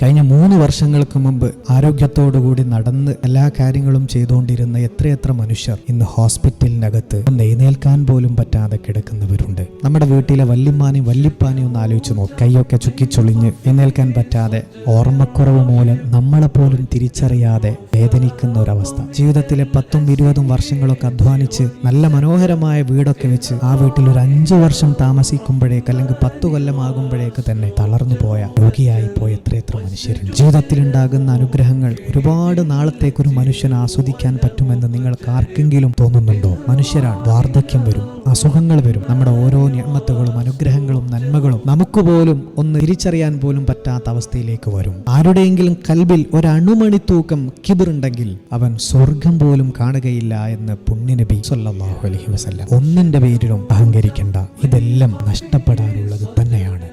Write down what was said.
കഴിഞ്ഞ 3 വർഷങ്ങൾക്ക് മുമ്പ് ആരോഗ്യത്തോടുകൂടി നടന്ന് എല്ലാ കാര്യങ്ങളും ചെയ്തുകൊണ്ടിരുന്ന എത്രയെത്ര മനുഷ്യർ ഇന്ന് ഹോസ്പിറ്റലിനകത്ത് ഒന്ന് എഴുന്നേൽക്കാൻ പോലും പറ്റാതെ കിടക്കുന്നവരുണ്ട്. നമ്മുടെ വീട്ടിലെ വല്യമ്മാനെയും വല്യപ്പാനെയും ഒന്ന് ആലോചിച്ച് നോക്ക്. കൈയൊക്കെ ചുക്കിച്ചൊളിഞ്ഞ് എഴുന്നേൽക്കാൻ പറ്റാതെ, ഓർമ്മക്കുറവ് മൂലം നമ്മളെപ്പോലും തിരിച്ചറിയാതെ വേദനിക്കുന്ന ഒരവസ്ഥ. ജീവിതത്തിലെ 10ഉം 20ഉം വർഷങ്ങളൊക്കെ അധ്വാനിച്ച് നല്ല മനോഹരമായ വീടൊക്കെ വെച്ച് ആ വീട്ടിൽ ഒരു 5 വർഷം താമസിക്കുമ്പോഴേക്ക് അല്ലെങ്കിൽ 10 കൊല്ലമാകുമ്പോഴേക്ക് തന്നെ തളർന്നു പോയ, രോഗിയായി പോയ എത്രയെത്ര മനുഷ്യരുണ്ട്. ജീവിതത്തിലുണ്ടാകുന്ന അനുഗ്രഹങ്ങൾ ഒരുപാട് നാളത്തേക്ക് ഒരു മനുഷ്യന് ആസ്വദിക്കാൻ പറ്റുമെന്ന് നിങ്ങൾക്ക് ആർക്കെങ്കിലും തോന്നുന്നുണ്ടോ? മനുഷ്യരാണ്. വാർദ്ധക്യം വരും, അസുഖങ്ങൾ വരും. നമ്മുടെ ഓരോ നിഅമത്തുകളും അനുഗ്രഹങ്ങളും നന്മകളും നമുക്ക് പോലും ഒന്ന് തിരിച്ചറിയാൻ പോലും പറ്റാത്ത അവസ്ഥയിലേക്ക് വരും. ആരുടെയെങ്കിലും കൽബിൽ ഒരണുമണി തൂക്കം കിബറുണ്ടെങ്കിൽ അവൻ സ്വർഗം പോലും കാണുകയില്ല എന്ന് പുണ്യനബി സ്വല്ലല്ലാഹു അലൈഹി വസല്ലം. ഒന്നിന്റെ പേരിലും അഹങ്കരിക്കണ്ട. ഇതെല്ലാം നഷ്ടപ്പെടാനുള്ളത് തന്നെയാണ്.